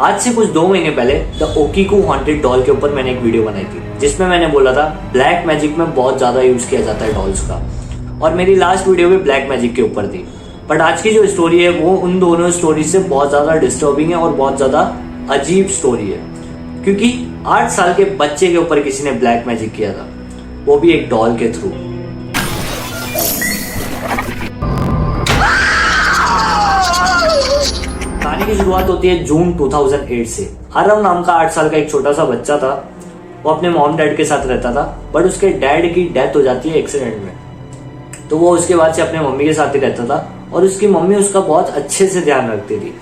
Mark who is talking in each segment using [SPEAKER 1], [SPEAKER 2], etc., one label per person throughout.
[SPEAKER 1] आज से कुछ 2 महीने पहले द ओकीकू हॉन्टेड डॉल के ऊपर मैंने एक वीडियो बनाई थी, जिसमें मैंने बोला था ब्लैक मैजिक में बहुत ज्यादा यूज किया जाता है डॉल्स का, और मेरी लास्ट वीडियो भी ब्लैक मैजिक के ऊपर थी। बट आज की जो स्टोरी है वो उन दोनों स्टोरी से बहुत ज्यादा डिस्टर्बिंग है और बहुत ज्यादा अजीब स्टोरी है, क्योंकि 8 साल के बच्चे के ऊपर किसी ने ब्लैक मैजिक किया था, वो भी एक डॉल के थ्रू। कहानी की शुरुआत होती है जून 2008 से। आरव नाम का 8 साल का एक छोटा सा बच्चा था। वो अपने मॉम डैड के साथ रहता था, बट उसके डैड की डेथ हो जाती है एक्सीडेंट में। तो वो उसके बाद से अपने मम्मी के साथ ही रहता था, और उसकी मम्मी उसका बहुत अच्छे से ध्यान रखती थी।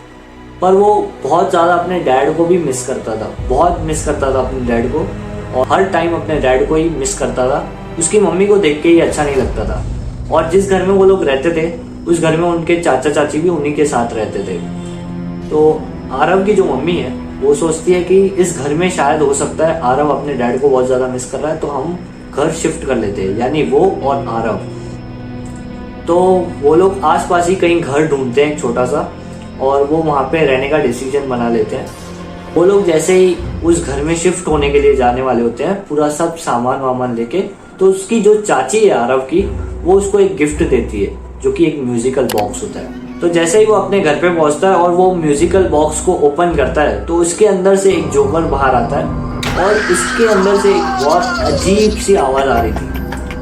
[SPEAKER 1] पर वो बहुत ज्यादा अपने डैड को भी मिस करता था, बहुत मिस करता था अपने डैड को, और हर टाइम अपने डैड को ही मिस करता था। उसकी मम्मी को देख के ही अच्छा नहीं लगता था। और जिस घर में वो लोग रहते थे, उस घर में उनके चाचा चाची भी उन्हीं के साथ रहते थे। तो आरव की जो मम्मी है वो सोचती है कि इस घर में शायद हो सकता है आरव अपने डैड को बहुत ज्यादा मिस कर रहा है, तो हम घर शिफ्ट कर लेते हैं, यानी वो और आरव। तो वो लोग आसपास ही कहीं घर ढूंढते हैं एक छोटा सा, और वो वहां पे रहने का डिसीजन बना लेते हैं। वो लोग जैसे ही उस घर में शिफ्ट होने के लिए जाने वाले होते हैं, पूरा सब सामान वामान लेके, तो उसकी जो चाची है आरव की, वो उसको एक गिफ्ट देती है, जो कि एक म्यूजिकल बॉक्स होता है। तो जैसे ही वो अपने घर पे पहुंचता है और वो म्यूजिकल बॉक्स को ओपन करता है, तो उसके अंदर से एक जोकर बाहर आता है, और उसके अंदर से एक बहुत अजीब सी आवाज आ रही थी।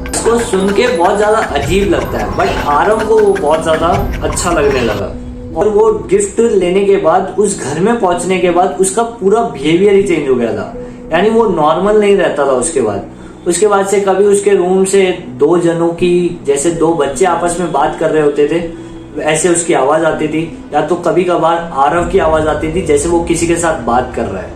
[SPEAKER 1] इसको सुन के बहुत ज्यादा अजीब लगता है, बट आरव को वो बहुत ज्यादा अच्छा लगने लगा। और वो गिफ्ट लेने के बाद, उस घर में पहुंचने के बाद, उसका पूरा बिहेवियर ही चेंज हो गया था। यानी वो नॉर्मल नहीं रहता था। उसके बाद से कभी उसके रूम से 2 जनों की, जैसे 2 बच्चे आपस में बात कर रहे होते थे, ऐसे उसकी आवाज आती थी, या तो कभी कभार आरव की आवाज आती थी जैसे वो किसी के साथ बात कर रहा है।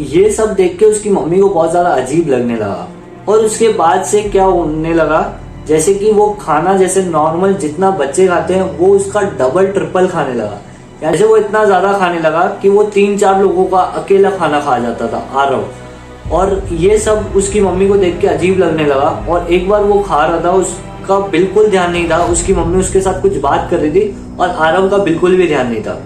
[SPEAKER 1] ये सब देख के उसकी मम्मी को बहुत ज्यादा अजीब लगने लगा। और उसके बाद से क्या होने लगा, जैसे कि वो खाना जैसे नॉर्मल जितना बच्चे खाते हैं, वो उसका डबल ट्रिपल खाने लगा। जैसे वो इतना ज्यादा खाने लगा कि वो 3-4 लोगों का अकेला खाना खा जाता था आरव। और ये सब उसकी मम्मी को देख के अजीब लगने लगा। और एक बार वो खा रहा था, उसका बिल्कुल ध्यान नहीं था, उसकी मम्मी उसके साथ कुछ बात कर रही थी, और आरव का बिल्कुल भी ध्यान नहीं था।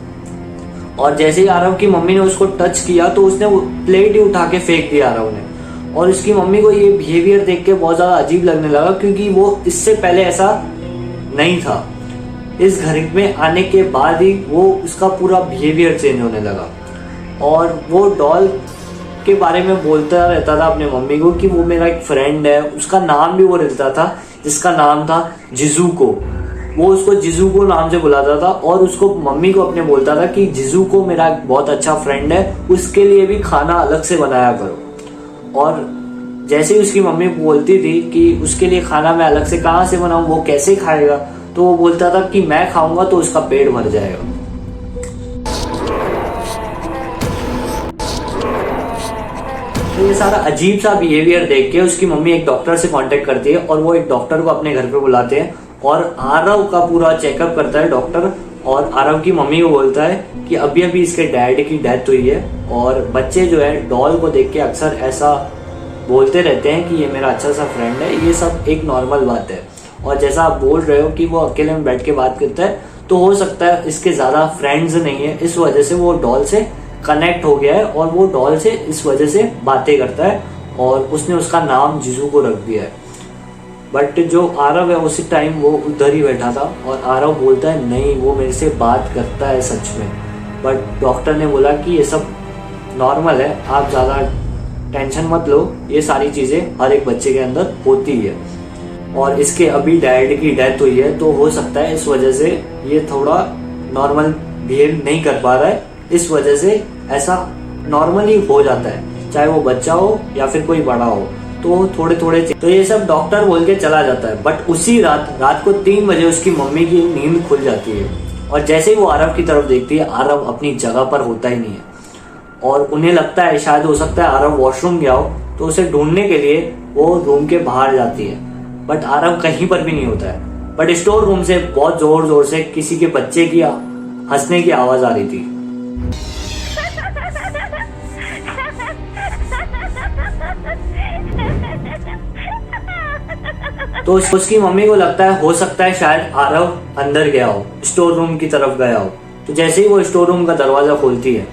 [SPEAKER 1] और जैसे ही आरव की मम्मी ने उसको टच किया, तो उसने वो प्लेट ही उठा के फेंक दिया आरव ने। और उसकी मम्मी को ये बिहेवियर देख के बहुत ज्यादा अजीब लगने लगा, क्योंकि वो इससे पहले ऐसा नहीं था। इस घर में आने के बाद ही वो उसका पूरा बिहेवियर चेंज होने लगा। और वो डॉल के बारे में बोलता रहता था अपने मम्मी को कि वो मेरा एक फ्रेंड है। उसका नाम भी वो रहता था, जिसका नाम था जिजुको। वो उसको जिजुको नाम से बुलाता था, और उसको मम्मी को अपने बोलता था कि जिजुको मेरा एक बहुत अच्छा फ्रेंड है, उसके लिए भी खाना अलग से बनाया करो। और जैसे ही उसकी मम्मी बोलती थी कि उसके लिए खाना मैं अलग से कहाँ से बनाऊं, वो कैसे खाएगा, तो वो बोलता था कि मैं खाऊंगा तो उसका पेट भर जाएगा। तो ये सारा अजीब सा बिहेवियर देख के उसकी मम्मी एक डॉक्टर से कांटेक्ट करती है, और वो एक डॉक्टर को अपने घर पे बुलाते हैं, और आरव का पूरा चेकअप करता है डॉक्टर। और आरव की मम्मी को बोलता है कि अभी अभी इसके डैड की डेथ हुई है, और बच्चे जो है डॉल को देख के अक्सर ऐसा बोलते रहते हैं कि ये मेरा अच्छा सा फ्रेंड है। ये सब एक नॉर्मल बात है। और जैसा आप बोल रहे हो कि वो अकेले में बैठ के बात करता है, तो हो सकता है इसके ज्यादा फ्रेंड्स नहीं है, इस वजह से वो डॉल से कनेक्ट हो गया है, और वो डॉल से इस वजह से बातें करता है, और उसने उसका नाम जिजू को रख दिया है। बट जो आरव है उसी टाइम वो उधर ही बैठा था, और आरव बोलता है नहीं, वो मेरे से बात करता है सच में। बट डॉक्टर ने बोला कि ये सब नॉर्मल है, आप ज़्यादा टेंशन मत लो, ये सारी चीज़ें हर एक बच्चे के अंदर होती है। और इसके अभी डैड की डेथ हुई है, तो हो सकता है इस वजह से ये थोड़ा नॉर्मल बिहेव नहीं कर पा रहा है, इस वजह से ऐसा नॉर्मली हो जाता है, चाहे वो बच्चा हो या फिर कोई बड़ा हो, तो थोड़े थोड़े। तो ये सब डॉक्टर बोल के चला जाता है। बट उसी रात को 3 बजे उसकी मम्मी की नींद खुल जाती है, और जैसे ही वो आरव की तरफ देखती है, आरव अपनी जगह पर होता ही नहीं है। और उन्हें लगता है शायद हो सकता है आरव वॉशरूम गया हो, तो उसे ढूंढने के लिए वो रूम के बाहर जाती है, बट आरव कहीं पर भी नहीं होता है। बट स्टोर रूम से बहुत जोर जोर से किसी के बच्चे की हंसने की आवाज आ रही थी। तो उसकी मम्मी को लगता है हो सकता है शायद आरव अंदर गया हो, स्टोर रूम की तरफ गया हो। तो जैसे ही वो स्टोर रूम का दरवाजा खोलती है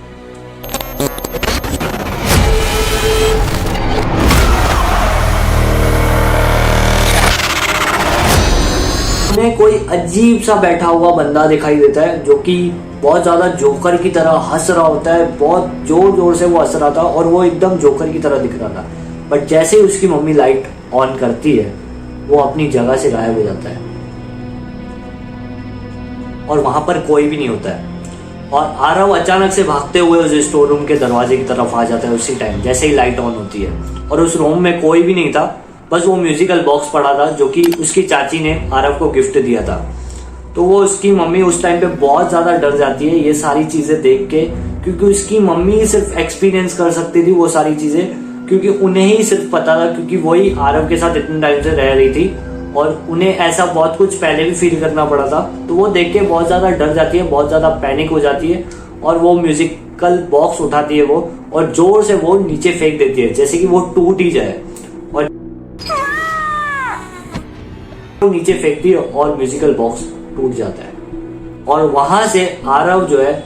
[SPEAKER 1] उन्हें कोई अजीब सा बैठा हुआ बंदा दिखाई देता है जो कि बहुत ज्यादा जोकर की तरह हंस रहा होता है। बहुत जोर जोर से वो हंस रहा था और वो एकदम जोकर की तरह दिख रहा था। बट जैसे ही उसकी मम्मी लाइट ऑन करती है वो अपनी जगह से गायब हो जाता है और वहां पर कोई भी नहीं होता है। और आरव अचानक से भागते हुए उस स्टोर रूम के दरवाजे की तरफ आ जाता है उसी टाइम जैसे ही लाइट ऑन होती है। और उस रूम में कोई भी नहीं था, बस वो म्यूजिकल बॉक्स पड़ा था जो कि उसकी चाची ने आरव को गिफ्ट दिया था। तो वो उसकी मम्मी उस टाइम पे बहुत ज्यादा डर जाती है ये सारी चीजें देख के, क्योंकि उसकी मम्मी सिर्फ एक्सपीरियंस कर सकती थी वो सारी चीजें, क्योंकि उन्हें ही सिर्फ पता था, क्योंकि वही आरव के साथ इतने टाइम से रह रही थी और उन्हें ऐसा बहुत कुछ पहले भी फील करना पड़ा था। तो वो देख के बहुत ज्यादा डर जाती है, बहुत ज्यादा पैनिक हो जाती है और वो म्यूजिकल बॉक्स उठाती है वो और जोर से वो नीचे फेंक देती है जैसे कि वो टूट ही जाए। और वो नीचे फेंकती है और म्यूजिकल बॉक्स टूट जाता है और वहां से आरव जो है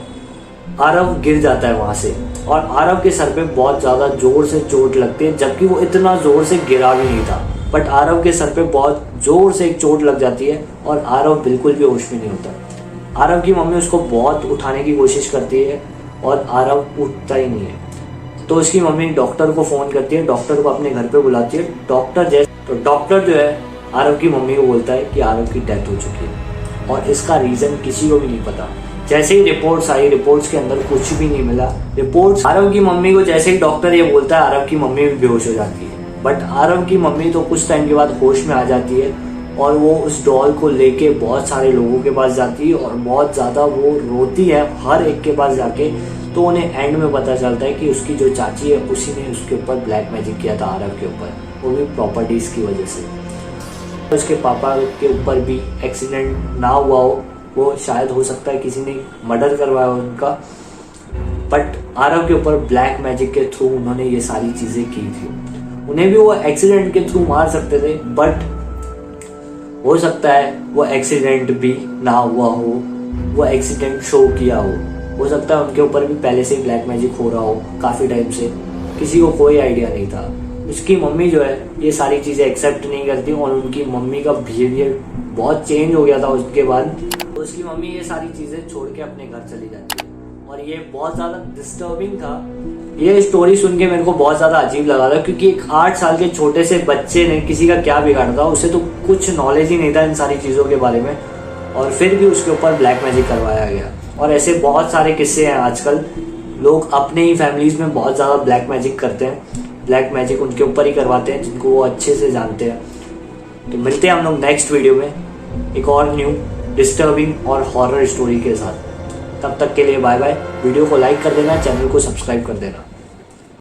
[SPEAKER 1] आरव गिर जाता है वहां से और आरव के सर पे बहुत ज्यादा जोर से चोट लगती है, जबकि वो इतना जोर से गिरा भी नहीं था। बट आरव के सर पे बहुत जोर से एक चोट लग जाती है और आरव बिल्कुल भी होश में नहीं होता। आरव की मम्मी उसको बहुत उठाने की कोशिश करती है और आरव उठता ही नहीं है। तो उसकी मम्मी डॉक्टर को फोन करती है, डॉक्टर को अपने घर पे बुलाती है। डॉक्टर जो है आरव की मम्मी को बोलता है कि आरव की डेथ हो चुकी है और इसका रीजन किसी को भी नहीं पता। जैसे ही रिपोर्ट्स आई, रिपोर्ट्स के अंदर कुछ भी नहीं मिला। रिपोर्ट्स आरव की मम्मी को जैसे ही डॉक्टर ये बोलता है आरव की मम्मी भी बेहोश हो जाती है। बट आरव की मम्मी तो कुछ टाइम के बाद होश में आ जाती है और वो उस डॉल को लेके बहुत सारे लोगों के पास जाती है और बहुत ज्यादा वो रोती है हर एक के पास जाके। तो उन्हें एंड में पता चलता है कि उसकी जो चाची है उसी ने उसके ऊपर ब्लैक मैजिक किया था आरव के ऊपर, वो भी प्रॉपर्टीज की वजह से। उसके पापा के ऊपर भी एक्सीडेंट ना हुआ हो, वो शायद हो सकता है किसी ने मर्डर करवाया हो उनका, बट आरव के ऊपर ब्लैक मैजिक के थ्रू उन्होंने ये सारी चीजें की थी। उन्हें भी वो एक्सीडेंट के थ्रू मार सकते थे, बट हो सकता है वो एक्सीडेंट भी ना हुआ हो, वो एक्सीडेंट शो किया हो सकता है उनके ऊपर भी पहले से ही ब्लैक मैजिक हो रहा हो काफी टाइम से, किसी को कोई आइडिया नहीं था। उसकी मम्मी जो है ये सारी चीजें एक्सेप्ट नहीं करती और उनकी मम्मी का बिहेवियर बहुत चेंज हो गया था उसके बाद। तो उसकी मम्मी ये सारी चीजें छोड़ के अपने घर चली जाती है और ये बहुत ज्यादा डिस्टर्बिंग था। ये स्टोरी सुन के मेरे को बहुत ज्यादा अजीब लगा था, क्योंकि एक 8 साल के छोटे से बच्चे ने किसी का क्या बिगाड़ा था, उसे तो कुछ नॉलेज ही नहीं था इन सारी चीजों के बारे में, और फिर भी उसके ऊपर ब्लैक मैजिक करवाया गया। और ऐसे बहुत सारे किस्से हैं आजकल, लोग अपने ही फैमिलीज में बहुत ज्यादा ब्लैक मैजिक करते हैं, ब्लैक मैजिक उनके ऊपर ही करवाते हैं जिनको वो अच्छे से जानते हैं। तो मिलते हैं हम लोग नेक्स्ट वीडियो में एक और न्यू डिस्टर्बिंग और हॉरर स्टोरी के साथ। तब तक के लिए बाय बाय। वीडियो को लाइक कर देना, चैनल को सब्सक्राइब कर देना।